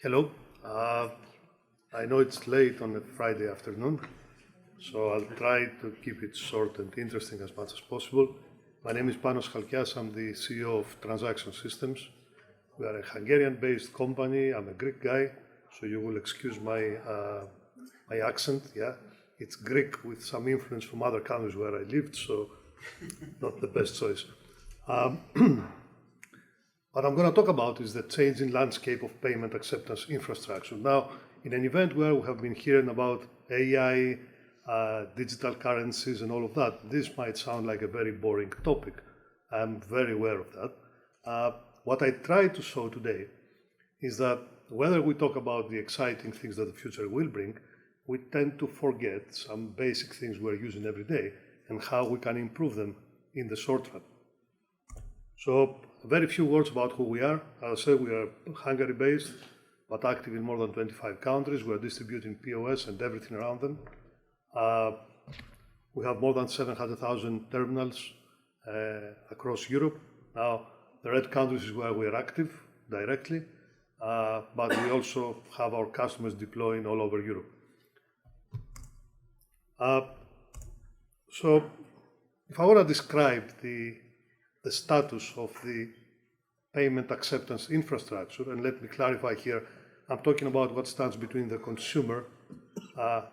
Hello. I know it's late on a Friday afternoon, so I'll try to keep it short and interesting as much as possible. My name is Panos Chalkias. I'm the CEO of Transaction Systems. We are a Hungarian-based company. I'm a Greek guy, so you will excuse my accent. Yeah, it's Greek with some influence from other countries where I lived, so not the best choice. What I'm going to talk about is the changing landscape of payment acceptance infrastructure. Now, in an event where we have been hearing about AI, digital currencies, and all of that, this might sound like a very boring topic. I'm very aware of that. What I try to show today is that whether we talk about the exciting things that the future will bring, we tend to forget some basic things we're using every day and how we can improve them in the short run. So, very few words about who we are. As I said, we are Hungary-based, but active in more than 25 countries. We are distributing POS and everything around them. We have more than 700,000 terminals across Europe. Now, the red countries is where we are active directly, but we also have our customers deploying all over Europe. So, if I want to describe the status of the payment acceptance infrastructure, and let me clarify here, I'm talking about what stands between the consumer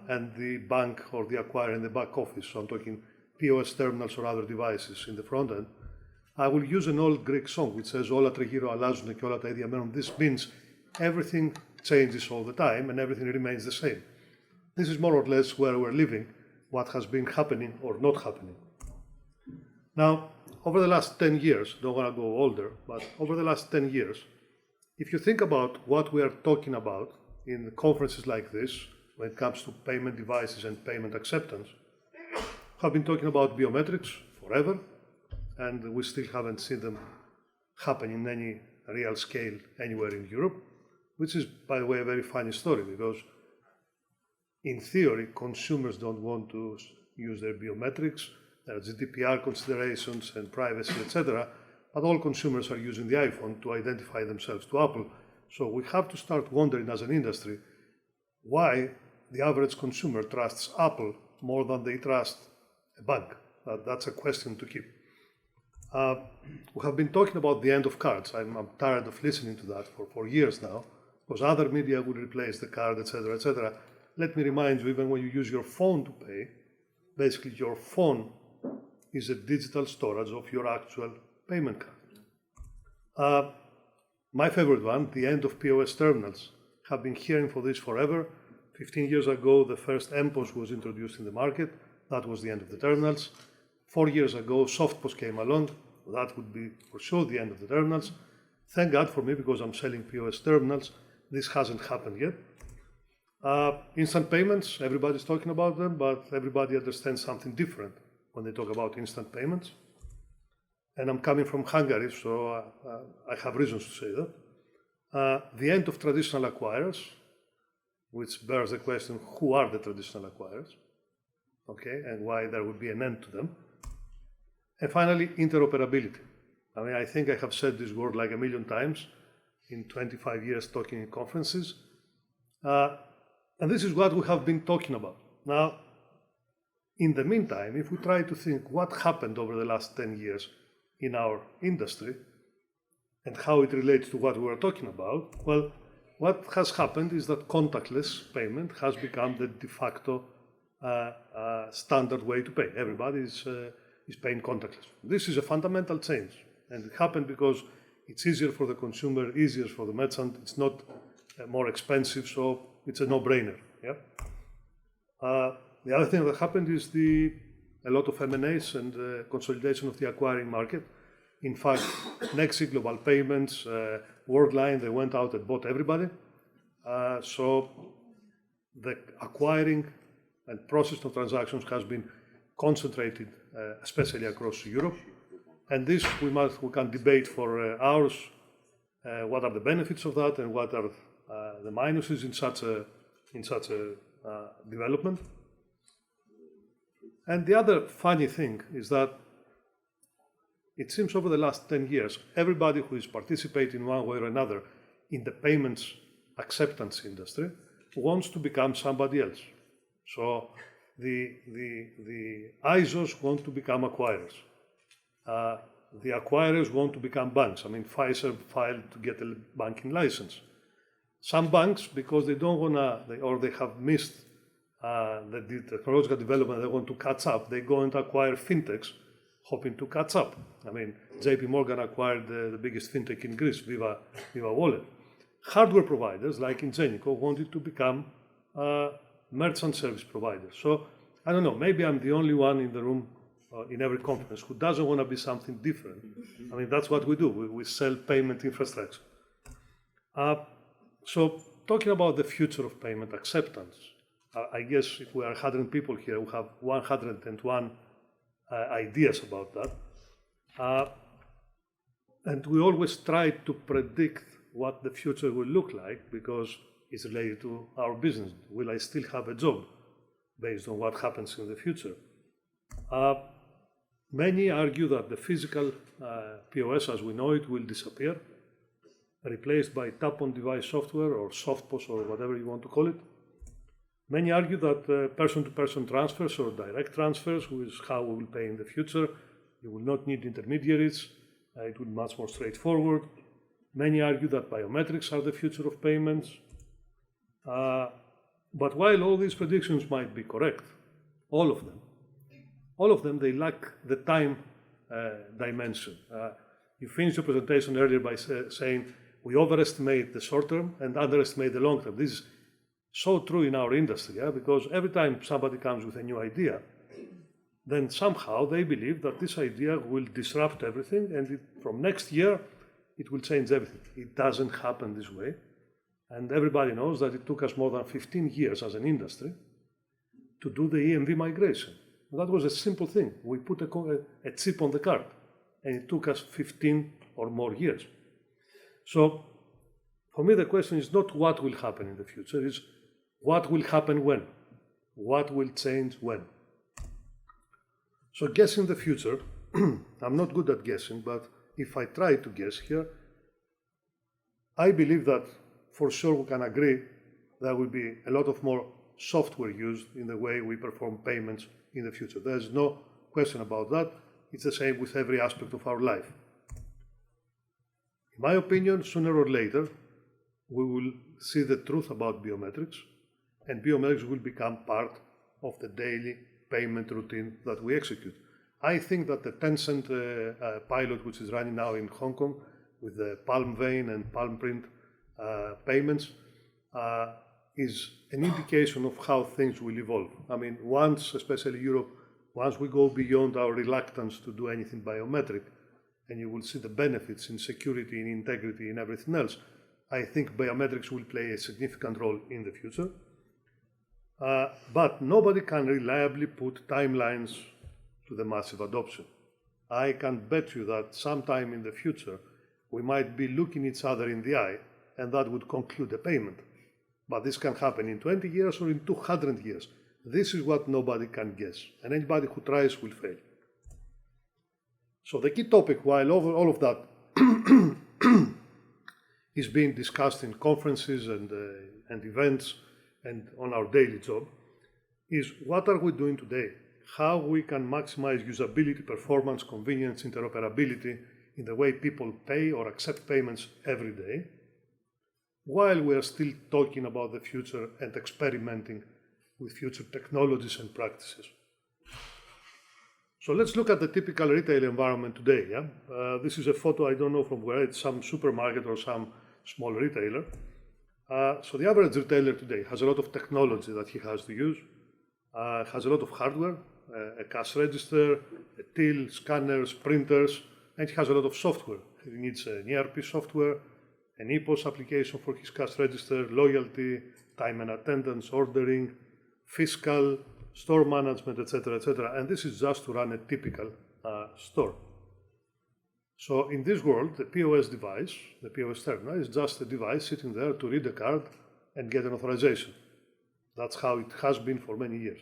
and the bank or the acquirer in the back office. So I'm talking POS terminals or other devices in the front end. I will use an old Greek song which says όλα τριγύρω αλλάζουν και όλα τα ίδια μένουν. This means everything changes all the time and everything remains the same. This is more or less where we're living, what has been happening or not happening. Now, over the last 10 years, don't want to go older, but over the last 10 years, if you think about what we are talking about in conferences like this, when it comes to payment devices and payment acceptance, have been talking about biometrics forever, and we still haven't seen them happen in any real scale anywhere in Europe, which is, by the way, a very funny story, because in theory, consumers don't want to use their biometrics. There are GDPR considerations and privacy, etc. But all consumers are using the iPhone to identify themselves to Apple. So we have to start wondering as an industry why the average consumer trusts Apple more than they trust a bank. That's a question to keep. We have been talking about the end of cards. I'm tired of listening to that for years now, because other media would replace the card, etc., etc. Let me remind you, even when you use your phone to pay, basically your phone is a digital storage of your actual payment card. My favorite one, the end of POS terminals. Have been hearing for this forever. 15 years ago, the first MPOS was introduced in the market. That was the end of the terminals. 4 years ago, SoftPOS came along. That would be for sure the end of the terminals. Thank God for me, because I'm selling POS terminals. This hasn't happened yet. Instant payments, everybody's talking about them, but everybody understands something different when they talk about instant payments. And I'm coming from Hungary, so I have reasons to say that. The end of traditional acquirers, which bears the question, who are the traditional acquirers? Okay, and why there would be an end to them. And finally, interoperability. I mean, I think I have said this word like a million times in 25 years talking in conferences. And this is what we have been talking about. Now, in the meantime, if we try to think what happened over the last 10 years in our industry and how it relates to what we were talking about, well, what has happened is that contactless payment has become the de facto standard way to pay. Everybody is paying contactless. This is a fundamental change, and it happened because it's easier for the consumer, easier for the merchant, it's not more expensive, so it's a no-brainer. Yeah. The other thing that happened is a lot of M&As and consolidation of the acquiring market. In fact, Nexi, Global Payments, Worldline, they went out and bought everybody. So the acquiring and process of transactions has been concentrated, especially across Europe. And this we can debate for hours. What are the benefits of that, and what are the minuses in such a development? And the other funny thing is that it seems over the last 10 years, everybody who is participating one way or another in the payments acceptance industry wants to become somebody else. So the ISOs want to become acquirers. The acquirers want to become banks. I mean, Pfizer filed to get a banking license. Some banks, because they don't want to, or they have missed the technological development, they want to catch up, they go and acquire fintechs, hoping to catch up. I mean, JP Morgan acquired the biggest fintech in Greece, Viva Wallet. Hardware providers, like Ingenico, wanted to become merchant service providers. So, I don't know, maybe I'm the only one in the room in every conference who doesn't want to be something different. I mean, that's what we do. We sell payment infrastructure. So, talking about the future of payment acceptance, I guess if we are 100 people here, we have 101 ideas about that. And we always try to predict what the future will look like because it's related to our business. Will I still have a job based on what happens in the future? Many argue that the physical POS as we know it will disappear, replaced by tap-on-device software or softPOS or whatever you want to call it. Many argue that person-to-person transfers or direct transfers, which is how we will pay in the future, you will not need intermediaries, it will be much more straightforward. Many argue that biometrics are the future of payments. But while all these predictions might be correct, all of them, they lack the time dimension. You finished your presentation earlier by saying we overestimate the short term and underestimate the long term. This is so true in our industry, because every time somebody comes with a new idea, then somehow they believe that this idea will disrupt everything and from next year it will change everything. It doesn't happen this way. And everybody knows that it took us more than 15 years as an industry to do the EMV migration. That was a simple thing. We put a chip on the card, and it took us 15 or more years. So, for me, the question is not what will happen in the future, it's what will happen when. What will change when. So, guessing the future, I'm not good at guessing, but if I try to guess here, I believe that for sure we can agree there will be a lot of more software used in the way we perform payments in the future. There's no question about that. It's the same with every aspect of our life. In my opinion, sooner or later, we will see the truth about biometrics, and biometrics will become part of the daily payment routine that we execute. I think that the Tencent pilot, which is running now in Hong Kong with the palm vein and palm print payments, is an indication of how things will evolve. I mean, once, especially Europe, once we go beyond our reluctance to do anything biometric, and you will see the benefits in security, in integrity, in everything else, I think biometrics will play a significant role in the future. But nobody can reliably put timelines to the massive adoption. I can bet you that sometime in the future, we might be looking each other in the eye, and that would conclude a payment. But this can happen in 20 years or in 200 years. This is what nobody can guess, and anybody who tries will fail. So the key topic, while all of that is being discussed in conferences and events and on our daily job, is what are we doing today? How we can maximize usability, performance, convenience, interoperability in the way people pay or accept payments every day, while we are still talking about the future and experimenting with future technologies and practices. So let's look at the typical retail environment today. This is a photo, I don't know from where, it's some supermarket or some small retailer. So the average retailer today has a lot of technology that he has to use, has a lot of hardware, a cash register, a till, scanners, printers, and he has a lot of software. He needs an ERP software, an EPOS application for his cash register, loyalty, time and attendance, ordering, fiscal, store management, etc., etc. And this is just to run a typical store. So in this world, the POS device, the POS terminal, is just a device sitting there to read a card and get an authorization. That's how it has been for many years.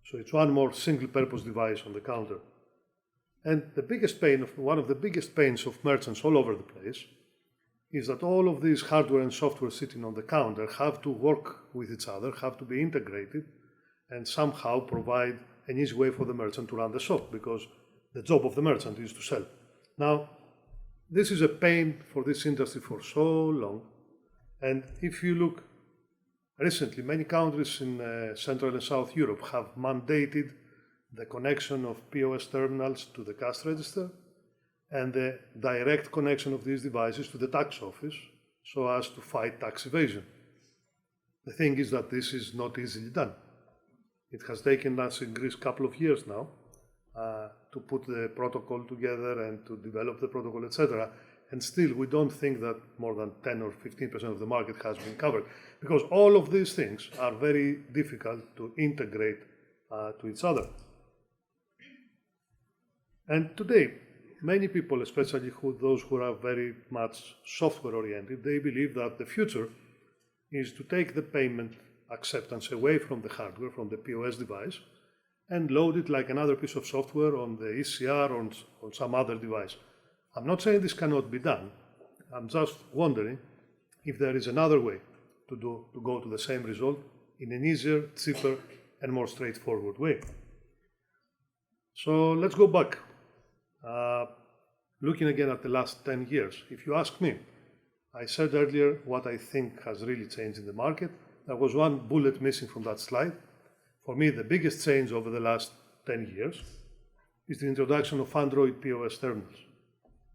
So it's one more single-purpose device on the counter. And the biggest pain, one of the biggest pains of merchants all over the place, is that all of these hardware and software sitting on the counter have to work with each other, have to be integrated, and somehow provide an easy way for the merchant to run the shop, because the job of the merchant is to sell. Now, this is a pain for this industry for so long, and if you look recently, many countries in Central and South Europe have mandated the connection of POS terminals to the cash register and the direct connection of these devices to the tax office so as to fight tax evasion. The thing is that this is not easily done. It has taken us in Greece a couple of years now to put the protocol together and to develop the protocol, etc. And still, we don't think that more than 10 or 15% of the market has been covered, because all of these things are very difficult to integrate to each other. And today, many people, especially those who are very much software-oriented, they believe that the future is to take the payment acceptance away from the hardware, from the POS device, and load it like another piece of software on the ECR or on some other device. I'm not saying this cannot be done. I'm just wondering if there is another way to go to the same result in an easier, cheaper, and more straightforward way. So let's go back. Looking again at the last 10 years, if you ask me, I said earlier what I think has really changed in the market. There was one bullet missing from that slide. For me, the biggest change over the last 10 years is the introduction of Android POS terminals,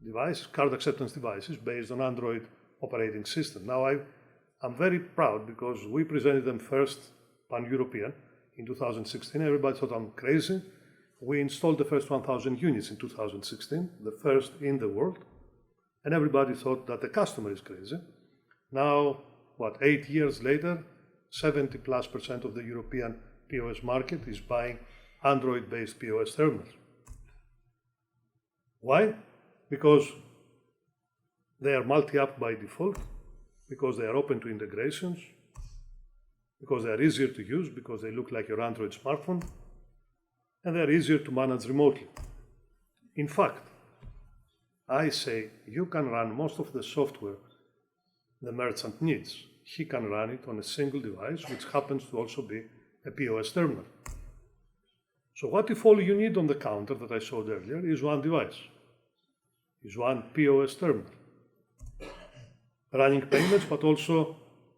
devices, card acceptance devices based on Android operating system. Now, I'm very proud because we presented them first pan-European in 2016. Everybody thought I'm crazy. We installed the first 1,000 units in 2016, the first in the world, and everybody thought that the customer is crazy. Now, 8 years later, 70+% of the European POS market is buying Android-based POS terminals. Why? Because they are multi-app by default, because they are open to integrations, because they are easier to use, because they look like your Android smartphone, and they are easier to manage remotely. In fact, I say you can run most of the software the merchant needs. He can run it on a single device, which happens to also be a POS terminal. So what if all you need on the counter that I showed earlier is one device, is one POS terminal, running payments, but also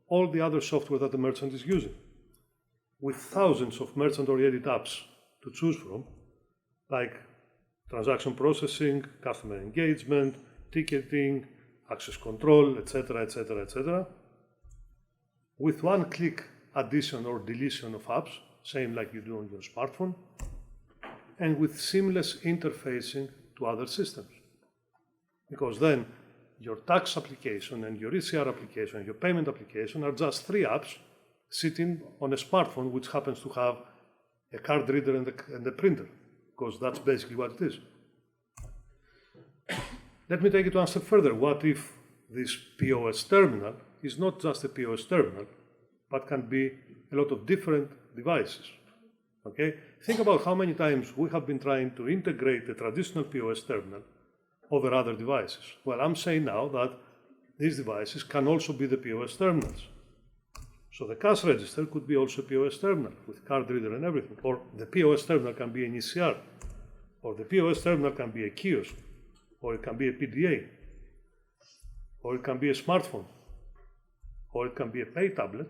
all the other software that the merchant is using, with thousands of merchant-oriented apps to choose from, like transaction processing, customer engagement, ticketing, access control, etc., etc., etc. With one click addition or deletion of apps, same like you do on your smartphone, and with seamless interfacing to other systems. Because then your tax application and your ECR application and your payment application are just 3 apps sitting on a smartphone which happens to have a card reader and a printer, because that's basically what it is. Let me take it one step further. What if this POS terminal is not just a POS terminal, but can be a lot of different devices? Okay? Think about how many times we have been trying to integrate the traditional POS terminal over other devices. Well, I'm saying now that these devices can also be the POS terminals. So the cash register could be also a POS terminal with card reader and everything. Or the POS terminal can be an ECR. Or the POS terminal can be a kiosk. Or it can be a PDA. Or it can be a smartphone. Or it can be a pay tablet.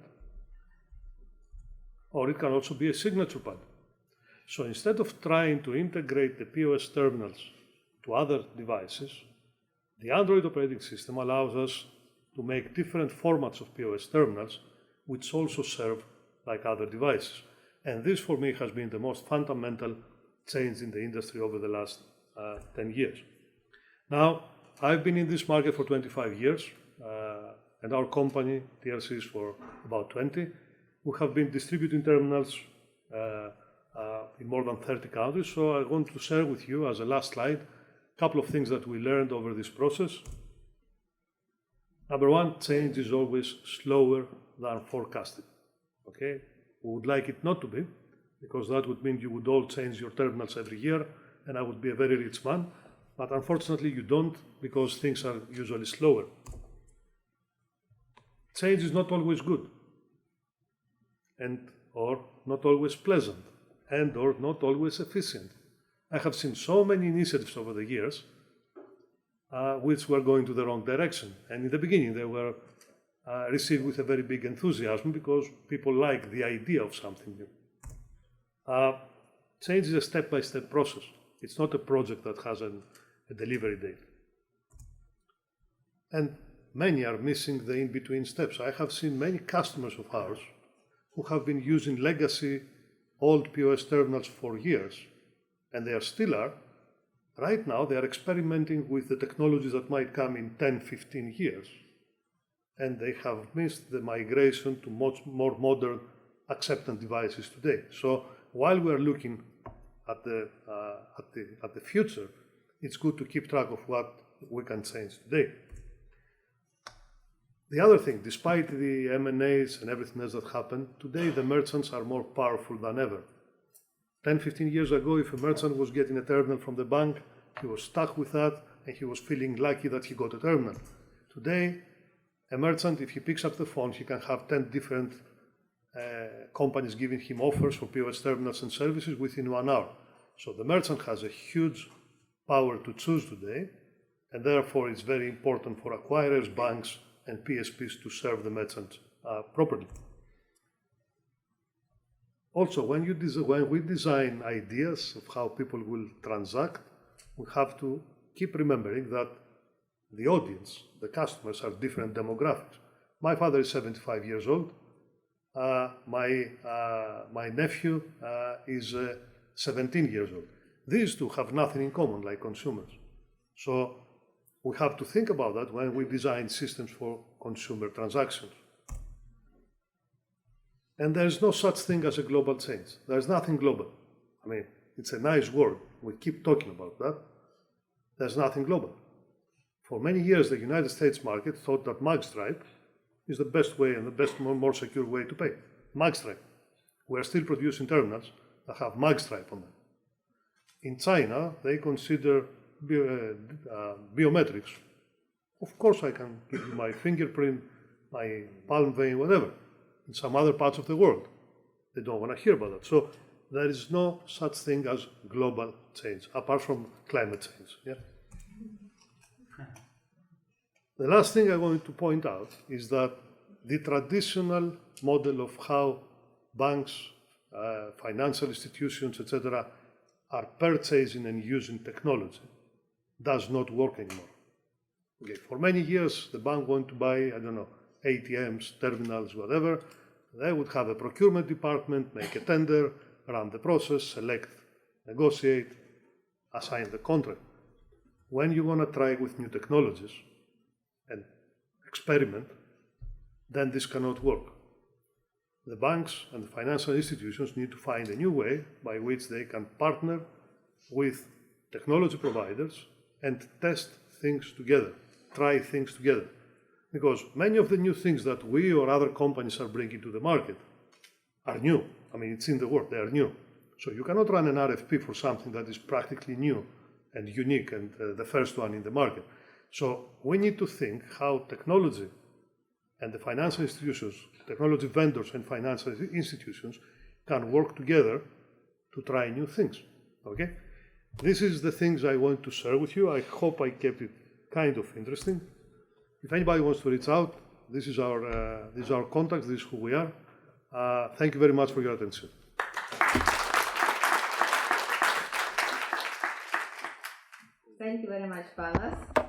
Or it can also be a signature pad. So instead of trying to integrate the POS terminals to other devices, the Android operating system allows us to make different formats of POS terminals which also serve like other devices. And this for me has been the most fundamental change in the industry over the last 10 years. Now, I've been in this market for 25 years, and our company, TRC, is for about 20. We have been distributing terminals in more than 30 countries, so I want to share with you as a last slide a couple of things that we learned over this process. Number one, change is always slower than forecasted. Okay? We would like it not to be, because that would mean you would all change your terminals every year, and I would be a very rich man. But unfortunately, you don't, because things are usually slower. change is not always good, and or not always pleasant, and or not always efficient. I have seen so many initiatives over the years which were going to the wrong direction. And in the beginning, they were received with a very big enthusiasm because people like the idea of something new. Change is a step-by-step process. It's not a project that has a delivery date. And many are missing the in-between steps. I have seen many customers of ours who have been using legacy old POS terminals for years, and they still are. Right now, they are experimenting with the technologies that might come in 10, 15 years, and they have missed the migration to much more modern acceptance devices today. So while we are looking at the future, it's good to keep track of what we can change today. The other thing, despite the M&As and everything else that happened, today the merchants are more powerful than ever. 10, 15 years ago, if a merchant was getting a terminal from the bank, he was stuck with that and he was feeling lucky that he got a terminal. Today, a merchant, if he picks up the phone, he can have 10 different companies giving him offers for POS terminals and services within 1 hour. So the merchant has a huge power to choose today, and therefore it's very important for acquirers, banks, and PSPs to serve the merchants properly. Also, when we design ideas of how people will transact, we have to keep remembering that the audience, the customers, are different demographics. My father is 75 years old. My nephew is 17 years old. These two have nothing in common, like consumers. So we have to think about that when we design systems for consumer transactions. And there's no such thing as a global change. There's nothing global. I mean, it's a nice word. We keep talking about that. There's nothing global. For many years, the United States market thought that magstripe is the best way and the best, more secure way to pay. Magstripe. We're still producing terminals that have magstripe on them. In China, they consider biometrics. Of course, I can give you my fingerprint, my palm vein, whatever. In some other parts of the world, they don't want to hear about that. So there is no such thing as global change, apart from climate change. Yeah? The last thing I want to point out is that the traditional model of how banks, financial institutions, etc., are purchasing and using technology does not work anymore. Okay, for many years, the bank wanted to buy, I don't know, ATMs, terminals, whatever. They would have a procurement department, make a tender, run the process, select, negotiate, assign the contract. When you want to try with new technologies and experiment, then this cannot work. The banks and the financial institutions need to find a new way by which they can partner with technology providers and test things together, try things together. Because many of the new things that we or other companies are bringing to the market are new. I mean, it's in the world, they are new. So you cannot run an RFP for something that is practically new and unique and the first one in the market. So we need to think how technology and the financial institutions, technology vendors and financial institutions can work together to try new things, okay? This is the things I want to share with you. I hope I kept it kind of interesting. If anybody wants to reach out, this is our contact, this is who we are. Thank you very much for your attention. Thank you very much, Panos.